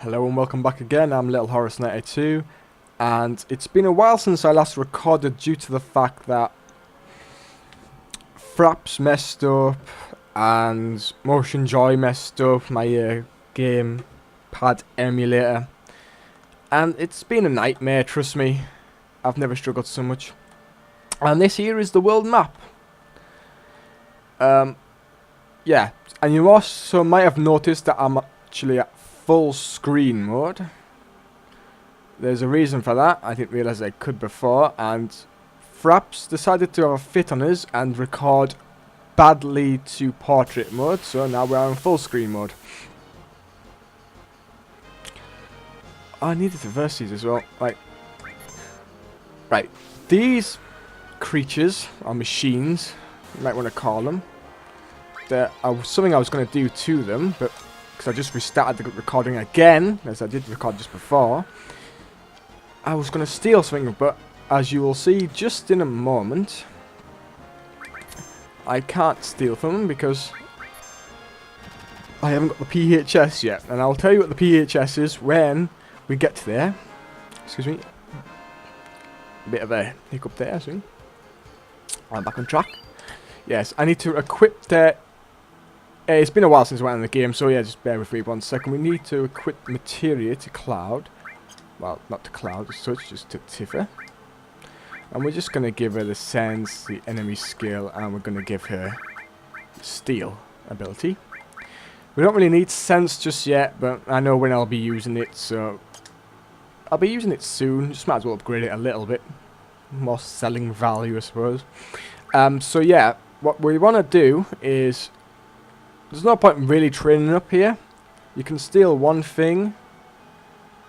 Hello and welcome back again. I'm Little Horace 92, and it's been a while since I last recorded due to the fact that Fraps messed up and Motion Joy messed up my game pad emulator, and it's been a nightmare, trust me. I've never struggled so much. And this here is the world map. Yeah, and you also might have noticed that I'm actually at full screen mode. There's a reason for that. I didn't realise I could before, and Fraps decided to have a fit on us and record badly to portrait mode, so now we're in full screen mode. Oh, I needed to reverse these as well. Right, these creatures, or machines, you might want to call them, there was something I was going to do to them, but because I just restarted the recording again, as I did record just before, I was going to steal something, but as you will see just in a moment, I can't steal from them because I haven't got the PHS yet, and I'll tell you what the PHS is when we get to there. Excuse me, a bit of a hiccup there, see? I'm back on track. Yes, I need to equip the... it's been a while since I went on the game, so yeah, just bear with me 1 second. We need to equip materia to Cloud. Well, not to Cloud as such, just to Tifa. And we're just going to give her the Sense, the enemy skill, and we're going to give her Steal ability. We don't really need Sense just yet, but I know when I'll be using it, so... I'll be using it soon, just might as well upgrade it a little bit. More selling value, I suppose. So yeah, what we want to do is... There's no point in really training up here. You can steal one thing,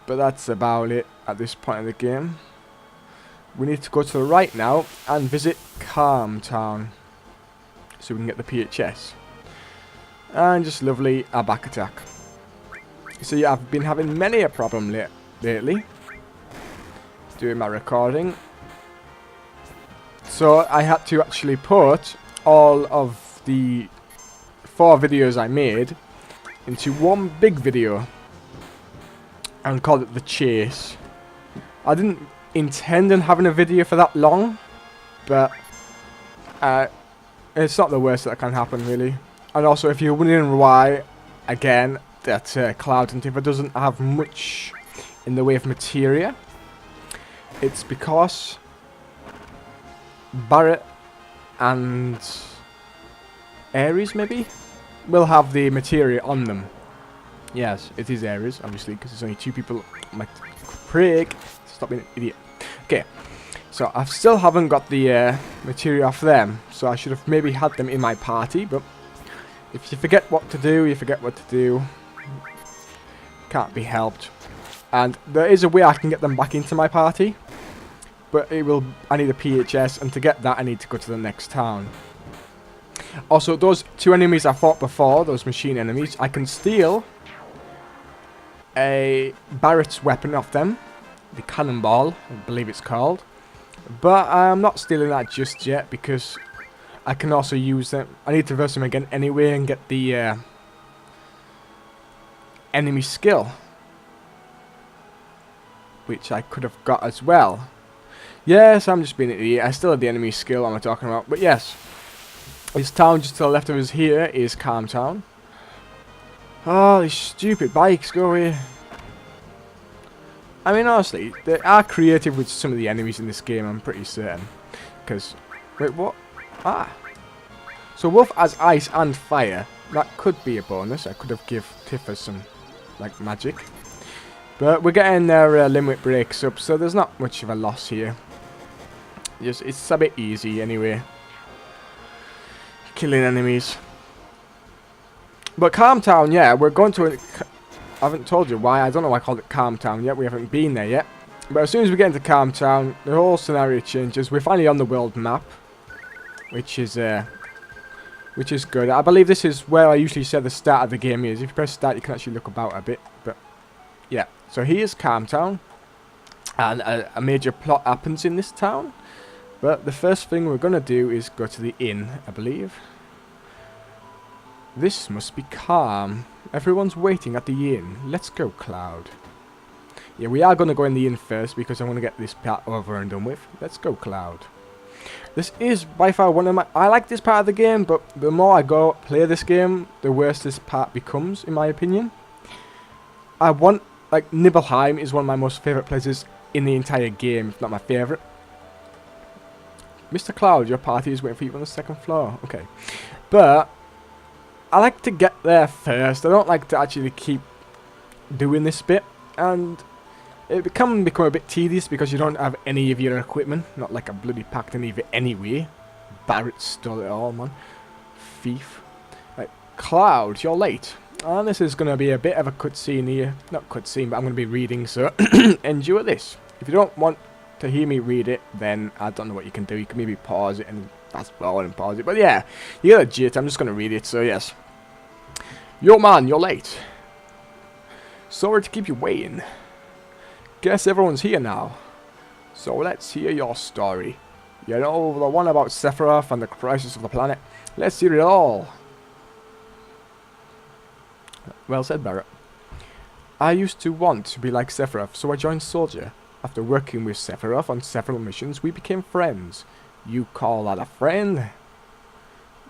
but that's about it at this point in the game. We need to go to the right now and visit Calm Town, so we can get the PHS. And just lovely, a back attack. So yeah, I've been having many a problem lately doing my recording. So I had to actually put all of the 4 videos I made into one big video and called it The Chase. I didn't intend on having a video for that long, but it's not the worst that can happen, really. And also, if you're wondering why, again, that Cloud and Tifa doesn't have much in the way of materia, it's because Barret and Ares, maybe, will have the materia on them. Yes, it is Ares, obviously, because there's only 2 people. My prick, stop being an idiot. Okay, so I still haven't got the materia off them, so I should have maybe had them in my party, but if you forget what to do, you forget what to do. Can't be helped. And there is a way I can get them back into my party, but I need a PHS, and to get that I need to go to the next town. Also, those 2 enemies I fought before, those machine enemies, I can steal a Barret's weapon off them, the cannonball, I believe it's called. But I'm not stealing that just yet because I can also use them. I need to reverse them again anyway and get the enemy skill, which I could have got as well. Yes, I'm just being an idiot. I still have the enemy skill I'm talking about, but yes. This town just to the left of us here is Calm Town. Oh, these stupid bikes, go away. I mean, honestly, they are creative with some of the enemies in this game, I'm pretty certain. Because, wait, what? Ah. So Wolf has ice and fire. That could be a bonus. I could have give Tifa some, like, magic. But we're getting their limit breaks up, so there's not much of a loss here. It's a bit easy anyway. Killing enemies. But Calm Town, yeah, we're going to... I haven't told you why. I don't know why I called it Calm Town yet. We haven't been there yet. But as soon as we get into Calm Town, the whole scenario changes. We're finally on the world map, which is good. I believe this is where I usually say the start of the game is. If you press start, you can actually look about a bit. But yeah, so here's Calm Town, and a major plot happens in this town. But the first thing we're going to do is go to the inn, I believe. This must be Calm. Everyone's waiting at the inn. Let's go, Cloud. Yeah, we are going to go in the inn first because I want to get this part over and done with. Let's go, Cloud. This is by far one of my... I like this part of the game, but the more I go play this game, the worse this part becomes, in my opinion. I want... Like, Nibelheim is one of my most favourite places in the entire game, if not my favourite. Mr. Cloud, your party is waiting for you on the second floor. Okay. But I like to get there first. I don't like to actually keep doing this bit. And it can become a bit tedious because you don't have any of your equipment. Not like a bloody packed in either anyway. Barrett stole it all, man. Thief. Right. Cloud, you're late. And this is going to be a bit of a cutscene here. Not cutscene, but I'm going to be reading, so endure this. If you don't want to hear me read it, then I don't know what you can do. You can maybe pause it and fast forward and pause it. But yeah, you get a jit. I'm just going to read it, so yes. Yo man, you're late. Sorry to keep you waiting. Guess everyone's here now. So let's hear your story. You know, the one about Sephiroth and the crisis of the planet. Let's hear it all. Well said, Barrett. I used to want to be like Sephiroth, so I joined Soldier. After working with Sephiroth on several missions, we became friends. You call that a friend?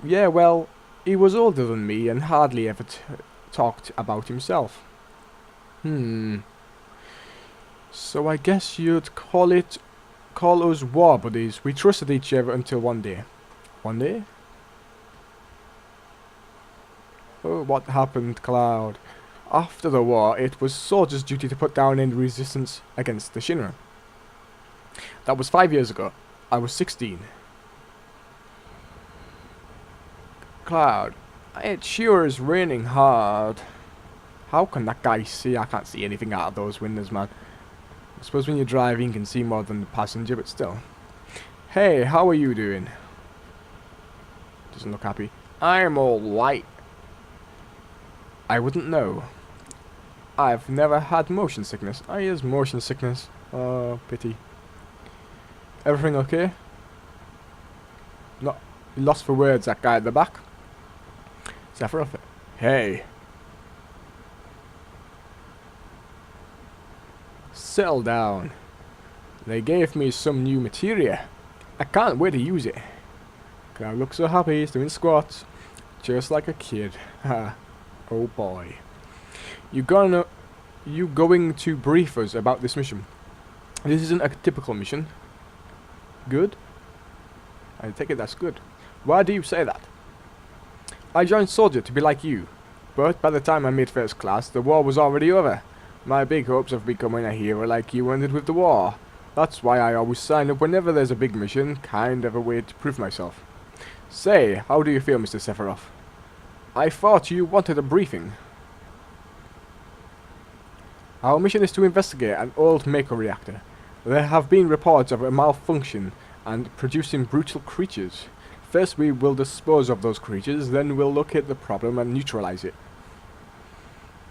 Yeah, well, he was older than me and hardly ever talked about himself. So I guess you'd call us war buddies. We trusted each other until one day. One day? Oh, what happened, Cloud? After the war, it was Soldier's duty to put down any resistance against the Shinra. That was 5 years ago. I was 16. Cloud, it sure is raining hard. How can that guy see? I can't see anything out of those windows, man. I suppose when you're driving you can see more than the passenger, but still. Hey, how are you doing? Doesn't look happy. I'm alright. I wouldn't know. I've never had motion sickness. I use motion sickness. Oh, pity. Everything okay? Not lost for words, that guy at the back. Sephiroth. Hey. Settle down. They gave me some new materia. I can't wait to use it. Cloud looks so happy, he's doing squats. Just like a kid. Ha. Oh boy. You going to brief us about this mission? This isn't a typical mission. Good? I take it that's good. Why do you say that? I joined Soldier to be like you. But by the time I made first class, the war was already over. My big hopes of becoming a hero like you ended with the war. That's why I always sign up whenever there's a big mission, kind of a way to prove myself. Say, how do you feel, Mr. Sephiroth? I thought you wanted a briefing. Our mission is to investigate an old Mako reactor. There have been reports of a malfunction and producing brutal creatures. First we will dispose of those creatures, then we'll locate the problem and neutralize it.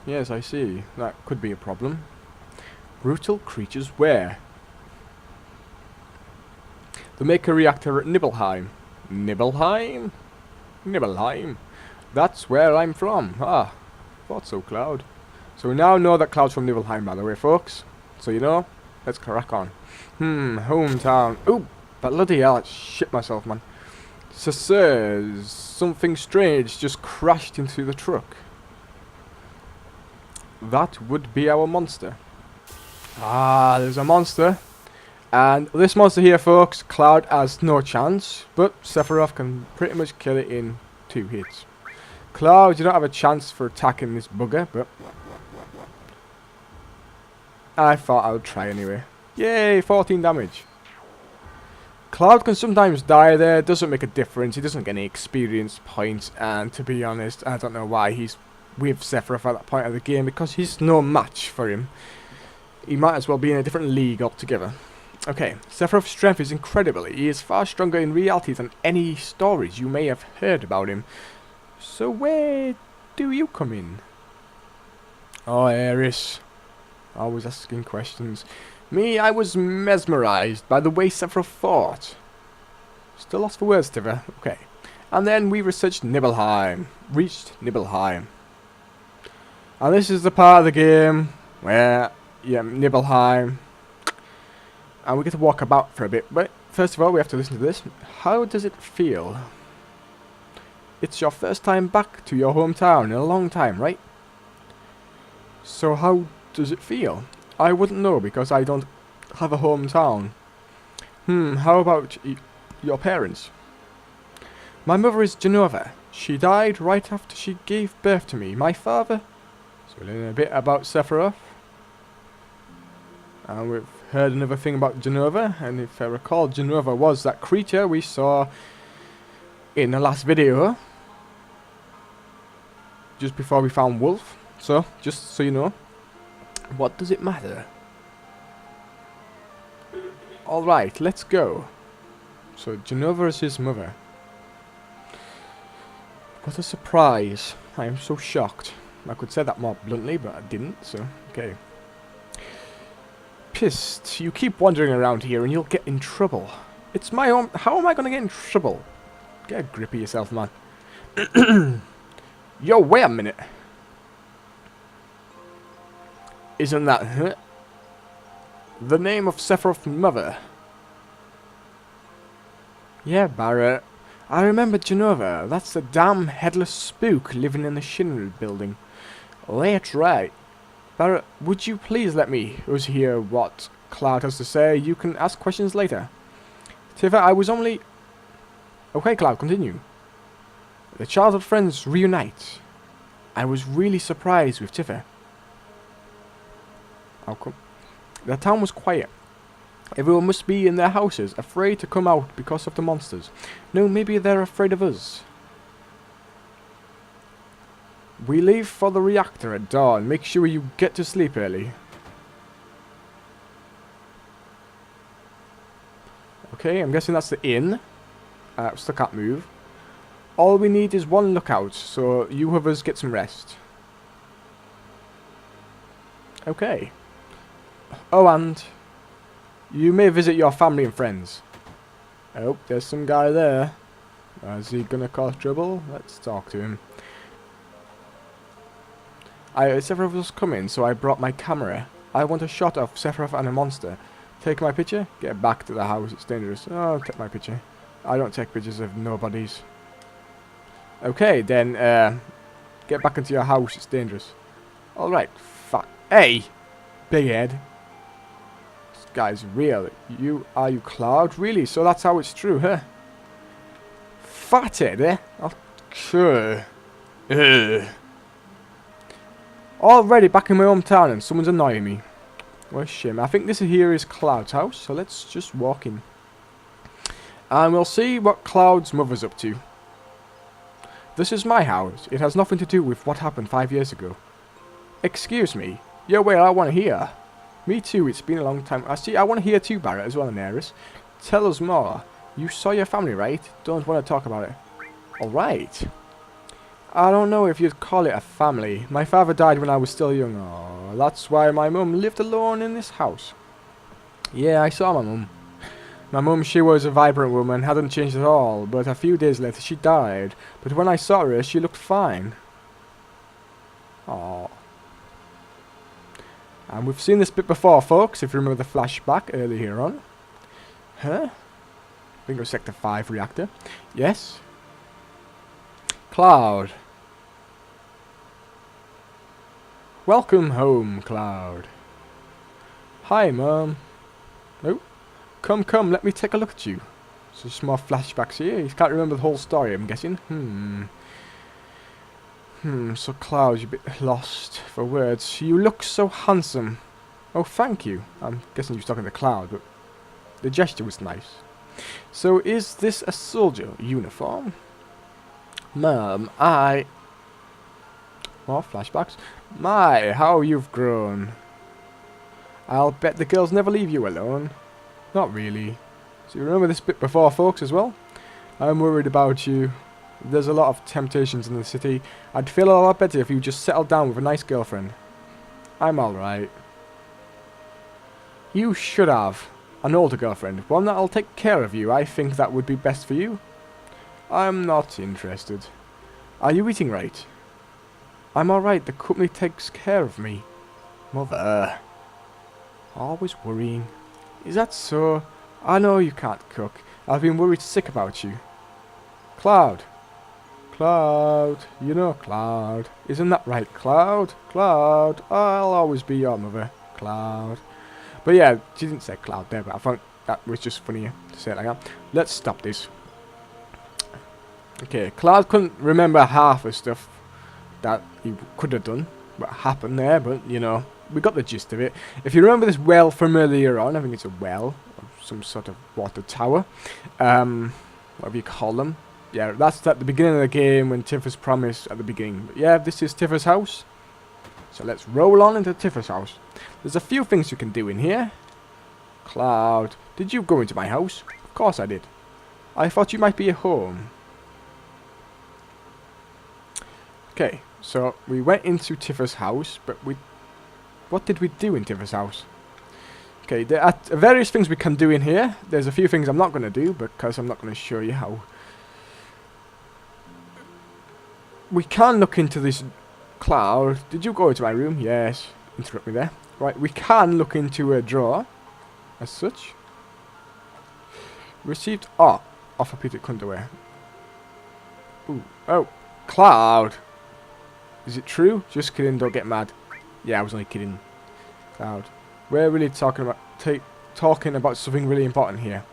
Yes, I see. That could be a problem. Brutal creatures where? The Mako reactor at Nibelheim. Nibelheim? Nibelheim? That's where I'm from. Ah, thought so, Cloud. So we now know that Cloud's from Nibelheim, by the way, folks. So you know, let's crack on. Hometown. Ooh, bloody hell, I shit myself, man. So says something strange just crashed into the truck. That would be our monster. Ah, there's a monster. And this monster here, folks, Cloud has no chance, but Sephiroth can pretty much kill it in 2 hits. Cloud, you don't have a chance for attacking this bugger, but I thought I would try anyway. Yay, 14 damage. Cloud can sometimes die there, it doesn't make a difference, he doesn't get any experience points, and to be honest, I don't know why he's with Sephiroth at that point of the game, because he's no match for him. He might as well be in a different league altogether. Okay, Sephiroth's strength is incredible, he is far stronger in reality than any stories you may have heard about him. So where do you come in? Oh, Aeris. Always asking questions. Me, I was mesmerized by the way Sephiroth fought. Still lost for words, Tiver. Okay. And then we researched Nibelheim. Reached Nibelheim. And this is the part of the game where you nibble high. And we get to walk about for a bit. But first of all, we have to listen to this. How does it feel? It's your first time back to your hometown in a long time, right? So how does it feel? I wouldn't know because I don't have a hometown. How about your parents? My mother is Genova. She died right after she gave birth to me. My father... So we learn a bit about Sephiroth. And we've heard another thing about Genova. And if I recall, Genova was that creature we saw in the last video. Just before we found Wolf. So, just so you know. What does it matter? Alright, let's go. So, Genova is his mother. What a surprise. I am so shocked. I could say that more bluntly, but I didn't, so, okay. Pissed. You keep wandering around here and you'll get in trouble. It's my own... How am I going to get in trouble? Get a grip of yourself, man. Yo, wait a minute. Isn't that the name of Sephiroth's mother? Yeah, Barret. I remember Genova. That's the damn headless spook living in the Shinra building. That's right. Barret, would you please let us hear what Cloud has to say? You can ask questions later. Tifa, I was only... Okay, Cloud, continue. The childhood friends reunite. I was really surprised with Tifa. How come? The town was quiet. Everyone must be in their houses, afraid to come out because of the monsters. No, maybe they're afraid of us. We leave for the reactor at dawn. Make sure you get to sleep early. Okay, I'm guessing that's the inn. Still can't move. All we need is one lookout, so you others get some rest. Okay. Oh, and you may visit your family and friends. Oh, there's some guy there. Is he gonna cause trouble? Let's talk to him. Sephiroth was coming, so I brought my camera. I want a shot of Sephiroth and a monster. Take my picture? Get back to the house, it's dangerous. Oh, take my picture. I don't take pictures of nobodies. Okay, then, get back into your house, it's dangerous. Alright, hey! Big head. This guy's real. Are you Cloud? Really? So that's how it's true, huh? Fathead, eh? Sure. Already back in my hometown and someone's annoying me. What a shame. I think this here is Cloud's house, so let's just walk in. And we'll see what Cloud's mother's up to. This is my house. It has nothing to do with what happened 5 years ago. Excuse me. Yeah, wait, I want to hear. Me too, it's been a long time. I want to hear too, Barret, as well, Neris. Tell us more. You saw your family, right? Don't want to talk about it. Alright. I don't know if you'd call it a family. My father died when I was still young. Oh, that's why my mum lived alone in this house. Yeah, I saw my mum. My mum, she was a vibrant woman, hadn't changed at all, but a few days later she died. But when I saw her, she looked fine. Aww. And we've seen this bit before, folks, if you remember the flashback earlier on. Huh? Bingo Sector 5 reactor. Yes. Cloud. Welcome home, Cloud. Hi, Mum. Oh. Come, let me take a look at you. So some more flashbacks here. You can't remember the whole story, I'm guessing. So Cloud, you're a bit lost for words. You look so handsome. Oh, thank you. I'm guessing you were talking to Cloud, but the gesture was nice. So is this a soldier uniform? Mum, More flashbacks. My, how you've grown. I'll bet the girls never leave you alone. Not really. So you remember this bit before, folks, as well? I'm worried about you. There's a lot of temptations in the city. I'd feel a lot better if you just settled down with a nice girlfriend. I'm alright. You should have. An older girlfriend. One that'll take care of you. I think that would be best for you. I'm not interested. Are you eating right? I'm alright, the company takes care of me. Mother. Always worrying. Is that so? I know you can't cook. I've been worried sick about you. Cloud. Cloud. You know Cloud. Isn't that right, Cloud? Cloud. I'll always be your mother. Cloud. But yeah, she didn't say Cloud there, but I thought that was just funny to say it like that. Let's stop this. Okay, Cloud couldn't remember half the stuff that he could have done, what happened there, but you know, we got the gist of it. If you remember this well from earlier on, I think it's a well, or some sort of water tower, whatever you call them. Yeah, that's at the beginning of the game when Tifa's promised at the beginning. But yeah, this is Tifa's house. So let's roll on into Tifa's house. There's a few things you can do in here. Cloud, did you go into my house? Of course I did. I thought you might be at home. Okay, so we went into Tifa's house, but what did we do in Tifa's house? Okay, there are various things we can do in here. There's a few things I'm not going to do because I'm not going to show you how. We can look into this Cloud. Did you go into my room? Yes. Interrupt me there. Right, we can look into a drawer as such. Received off a Peter underwear. Ooh. Oh, Cloud. Is it true? Just kidding, don't get mad. Yeah, I was only kidding. Cloud. We're really talking about something really important here.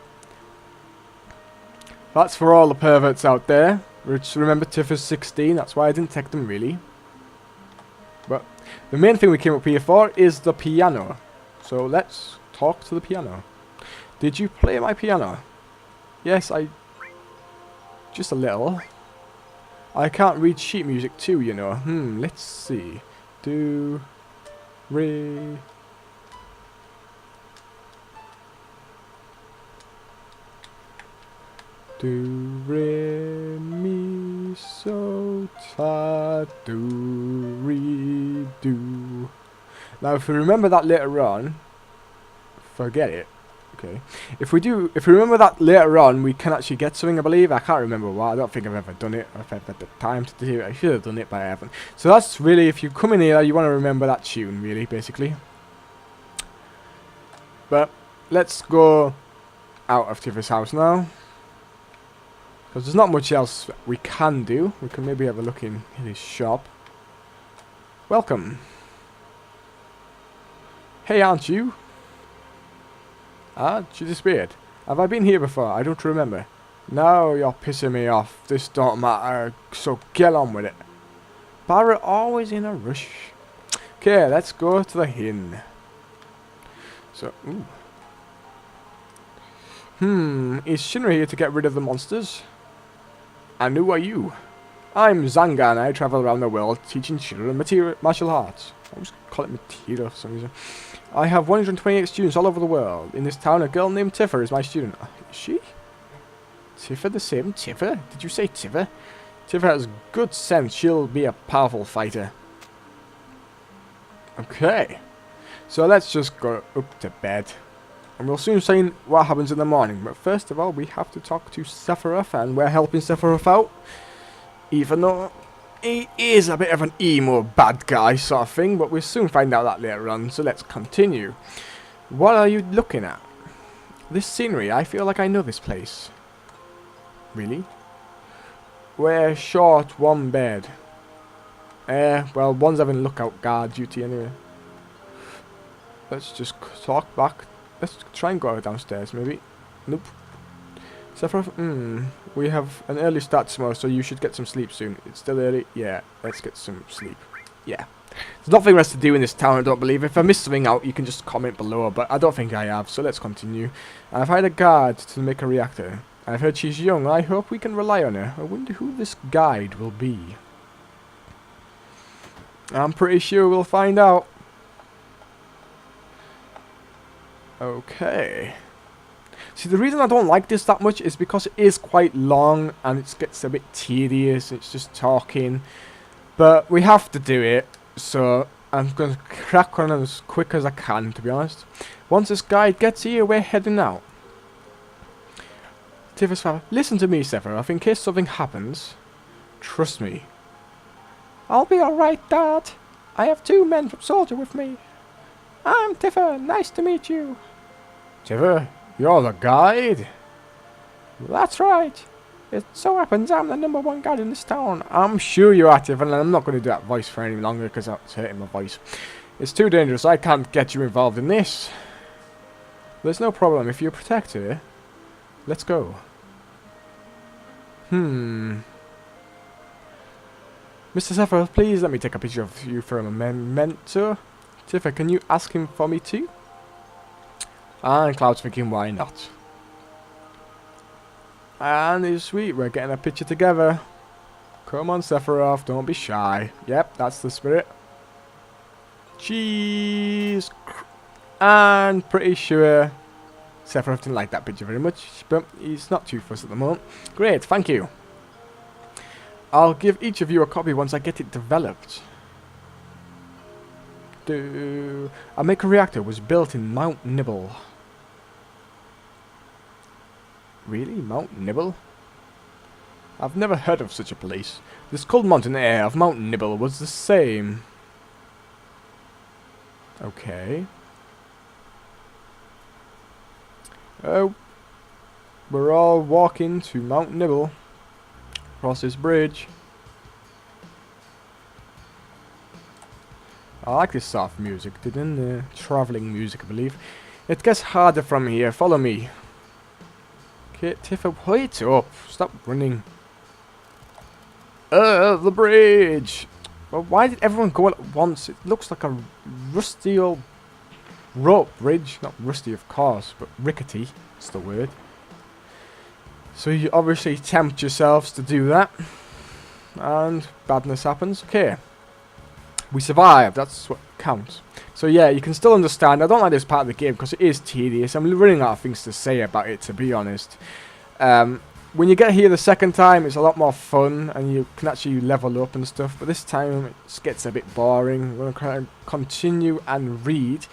That's for all the perverts out there. Just remember Tifa's 16, that's why I didn't take them really. But the main thing we came up here for is the piano. So let's talk to the piano. Did you play my piano? Yes, just a little. I can't read sheet music too, you know. Let's see. Do, re. Do, re, mi, so, ta, do, re, do. Now, if we remember that later on, forget it. Okay. If we remember that later on, we can actually get something, I believe. I can't remember what. I don't think I've ever done it. If I've had the time to do it. I should have done it, but I haven't. So that's really, if you come in here, you want to remember that tune, really, basically. But let's go out of Tifa's house now. Because there's not much else we can do. We can maybe have a look in his shop. Welcome. Hey, aren't you? Ah, she disappeared. Have I been here before? I don't remember. No, you're pissing me off. This don't matter. So get on with it. Barrett always in a rush. Okay, let's go to the inn. So, ooh. Is Shinra here to get rid of the monsters? And who are you? I'm Zanga and I travel around the world teaching children martial arts. I always call it material for some reason. I have 128 students all over the world. In this town, a girl named Tifa is my student. Is she? Tifa the same Tifa? Did you say Tifa? Tifa has good sense. She'll be a powerful fighter. Okay. So let's just go up to bed. And we'll soon see what happens in the morning. But first of all, we have to talk to Sephiroth, and we're helping Sephiroth out. Even though he is a bit of an emo bad guy sort of thing, but we'll soon find out that later on, so let's continue. What are you looking at? This scenery, I feel like I know this place. Really? We're short one bed. Well, one's having lookout guard duty anyway. Let's just talk back. Let's try and go downstairs, maybe. Nope. Sephiroth, we have an early start tomorrow, so you should get some sleep soon. It's still early. Yeah, let's get some sleep. Yeah. There's nothing else to do in this town, I don't believe. If I missed something out, you can just comment below, but I don't think I have, so let's continue. I've hired a guard to make a reactor. I've heard she's young. I hope we can rely on her. I wonder who this guide will be. I'm pretty sure we'll find out. Okay. See, the reason I don't like this that much is because it is quite long and it gets a bit tedious. It's just talking. But we have to do it, so I'm going to crack on as quick as I can, to be honest. Once this guide gets here, we're heading out. Tifa's father, listen to me, Sephiroth, in case something happens. Trust me. I'll be alright, Dad. I have 2 men from Soldier with me. I'm Tiffer. Nice to meet you. Tiffer, you're the guide? That's right. It so happens I'm the #1 guide in this town. I'm sure you are, Tiffer, and I'm not going to do that voice for any longer because that's hurting my voice. It's too dangerous. I can't get you involved in this. There's no problem. If you protect her, let's go. Mr. Sephiroth, please let me take a picture of you for a memento. Tiffer, can you ask him for me too? And Cloud's thinking, why not? And it's sweet, we're getting a picture together. Come on, Sephiroth, don't be shy. Yep, that's the spirit. Cheese. And pretty sure Sephiroth didn't like that picture very much, but he's not too fussed at the moment. Great, thank you. I'll give each of you a copy once I get it developed. A Maker reactor was built in Mount Nibble. Really? Mount Nibble? I've never heard of such a place. This cold mountain air of Mount Nibble was the same. Okay. Oh. We're all walking to Mount Nibble. Across this bridge. I like this soft music. Traveling music, I believe. It gets harder from here. Follow me. Okay, Tiffer, wait up. Stop running. The bridge. Well, why did everyone go at once? It looks like a rusty old rope bridge. Not rusty, of course, but rickety. That's the word. So you obviously tempt yourselves to do that. And badness happens. Okay. We survived. That's what counts. So yeah, you can still understand. I don't like this part of the game because it is tedious. I'm running out of things to say about it, to be honest. When you get here the second time, it's a lot more fun. And you can actually level up and stuff. But this time, it gets a bit boring. We're going to continue and read.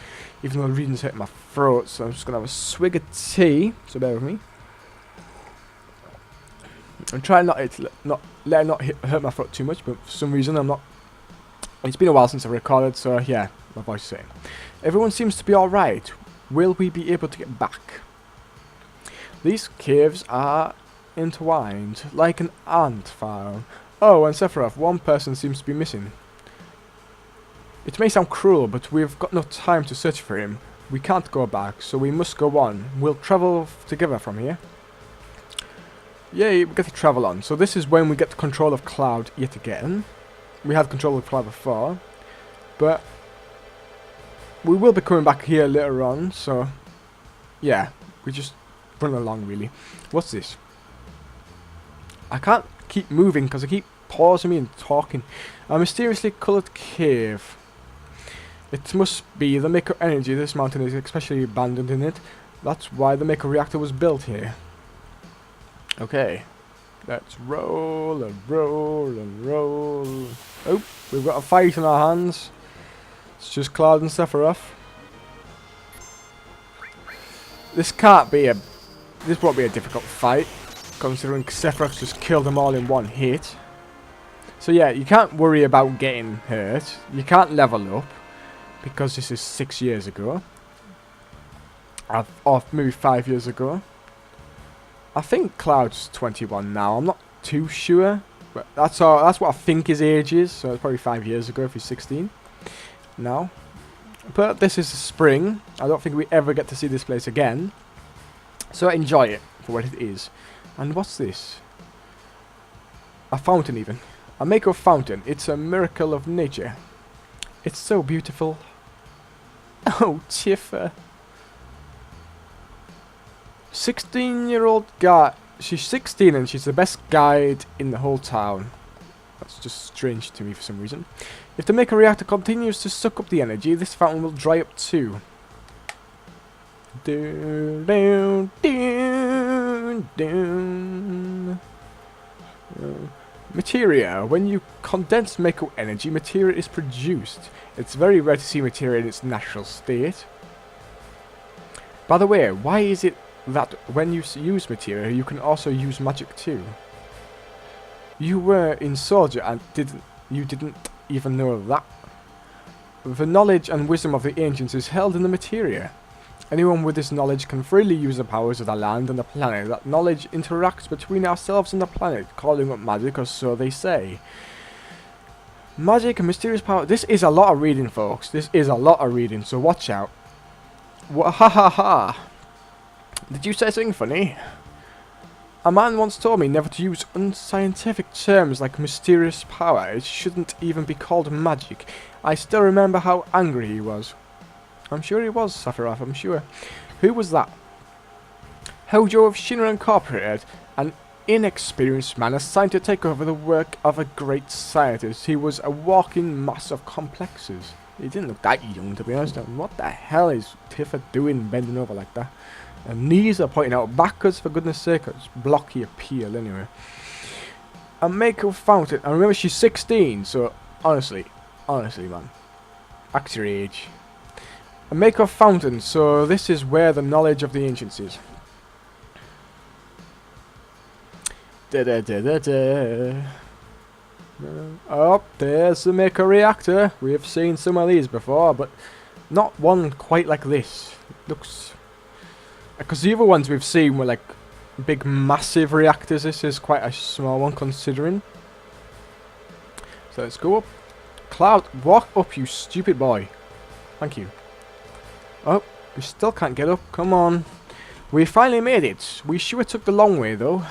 Even though reading's hurting my throat. So I'm just going to have a swig of tea. So bear with me. I'm trying not to let it not hurt my throat too much, but for some reason I'm not. It's been a while since I recorded, so yeah, my voice is saying. Everyone seems to be alright. Will we be able to get back? These caves are intertwined, like an ant farm. Oh, and Sephiroth, one person seems to be missing. It may sound cruel, but we've got no time to search for him. We can't go back, so we must go on. We'll travel together from here. Yay, we get to travel on. So this is when we get the control of Cloud yet again. We had control of Cloud before. But we will be coming back here later on. So yeah, we just run along really. What's this? I can't keep moving because I keep pausing me and talking. A mysteriously coloured cave. It must be the Maker energy. This mountain is especially abandoned in it. That's why the Maker reactor was built here. Okay, let's roll and roll and roll. Oh, we've got a fight in our hands. It's just Cloud and Sephiroth. This won't be a difficult fight, considering Sephiroth just killed them all in one hit. So yeah, you can't worry about getting hurt. You can't level up, because this is 6 years ago. Or maybe 5 years ago. I think Cloud's 21 now. I'm not too sure, but that's what I think his age is. So it's probably 5 years ago if he's 16 now. But this is spring. I don't think we ever get to see this place again. So enjoy it for what it is. And what's this? A fountain even. A Maker fountain. It's a miracle of nature. It's so beautiful. Oh, Tiffer. 16-year-old guy. She's 16 and she's the best guide in the whole town. That's just strange to me for some reason. If the Maker reactor continues to suck up the energy, this fountain will dry up too. Materia. When you condense Maker energy, materia is produced. It's very rare to see materia in its natural state. By the way, why is it that when you use materia, you can also use magic too? You were in Soldier and You didn't even know that. The knowledge and wisdom of the ancients is held in the materia. Anyone with this knowledge can freely use the powers of the land and the planet. That knowledge interacts between ourselves and the planet, calling up magic, or so they say. Magic and mysterious power. This is a lot of reading, folks. This is a lot of reading, so watch out. Ha ha ha. Did you say something funny? A man once told me never to use unscientific terms like mysterious power. It shouldn't even be called magic. I still remember how angry he was. I'm sure he was, Sephiroth, I'm sure. Who was that? Hojo of Shinra Incorporated, an inexperienced man assigned to take over the work of a great scientist. He was a walking mass of complexes. He didn't look that young, to be honest. What the hell is Tifa doing bending over like that? Her knees are pointing out backwards, for goodness sake. It's blocky appeal, anyway. A Mako fountain. I remember she's 16, so honestly, man. Act your age. A Mako fountain, so this is where the knowledge of the ancients is. Oh, there's the Mako reactor. We have seen some of these before, but not one quite like this. It looks... Because the other ones we've seen were like big, massive reactors. This is quite a small one, considering. So let's go up. Cloud, walk up, you stupid boy. Thank you. Oh, we still can't get up. Come on. We finally made it. We sure took the long way, though.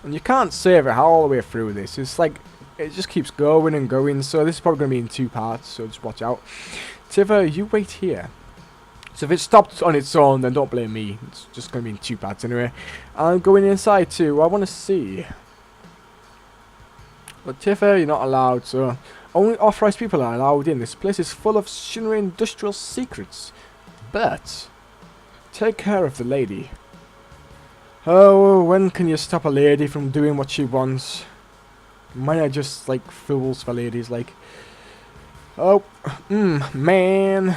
And you can't save it all the way through this. It's like, it just keeps going and going. So this is probably going to be in 2 parts, so just watch out. Tifa, you wait here. So if it stopped on its own, then don't blame me. It's just going to be in 2 parts anyway. I'm going inside too. I want to see. But Tifa, you're not allowed, so... Only authorized people are allowed in. This place is full of Shinra industrial secrets. But... take care of the lady. Oh, when can you stop a lady from doing what she wants? Mine are just like fools for ladies, like... Oh, man...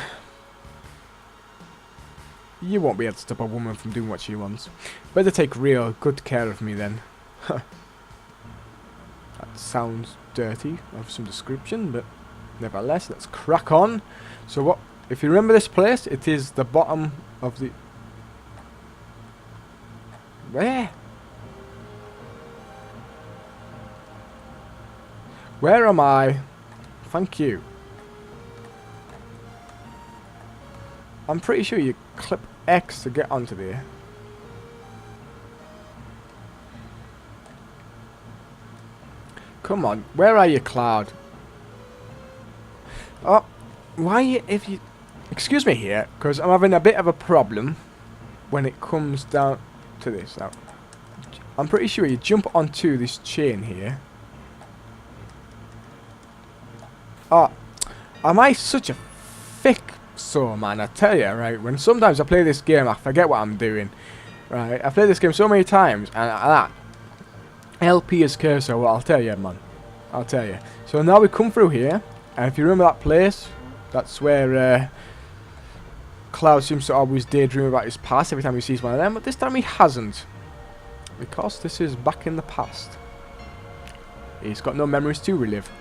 You won't be able to stop a woman from doing what she wants. Better take real good care of me then. That sounds dirty of some description, but nevertheless, let's crack on. So what, if you remember this place, it is the bottom of the... Where? Where am I? Thank you. I'm pretty sure you clip X to get onto there. Come on, where are you, Cloud? Oh, why if you... Excuse me here, because I'm having a bit of a problem when it comes down to this. Now, I'm pretty sure you jump onto this chain here. Oh, am I such a thick... So man, I tell you, right, when sometimes I play this game, I forget what I'm doing. Right, I've played this game so many times, and that LP is cursor, well, I'll tell you, man. I'll tell you. So now we come through here, and if you remember that place, that's where Cloud seems to always daydream about his past every time he sees one of them, but this time he hasn't. Because this is back in the past. He's got no memories to relive.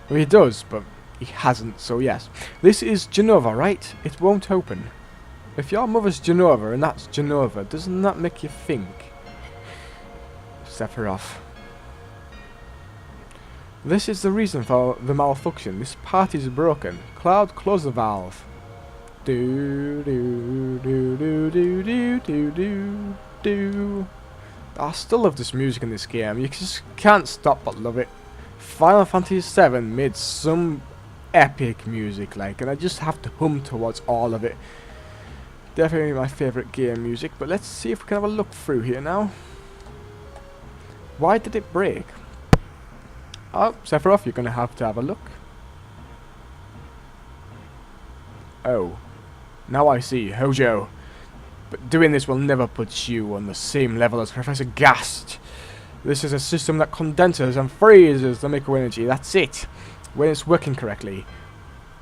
Well, he does, but... he hasn't, so yes. This is Genova, right? It won't open. If your mother's Genova and that's Genova, doesn't that make you think? Sephiroth. This is the reason for the malfunction. This part is broken. Cloud, close the valve. Do do do do do do do do do. I still love this music in this game. You just can't stop but love it. Final Fantasy VII made some epic music, like, and I just have to hum towards all of it. Definitely my favourite game music, but let's see if we can have a look through here now. Why did it break? Oh, Sephiroth, you're going to have a look. Oh, now I see, Hojo. But doing this will never put you on the same level as Professor Gast. This is a system that condenses and freezes the Mako energy, that's it. When it's working correctly.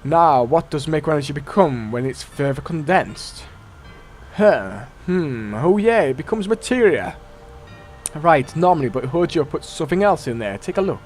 Now, what does Mako energy become when it's further condensed? Oh yeah, it becomes materia. Right, normally, but Hojo puts something else in there. Take a look.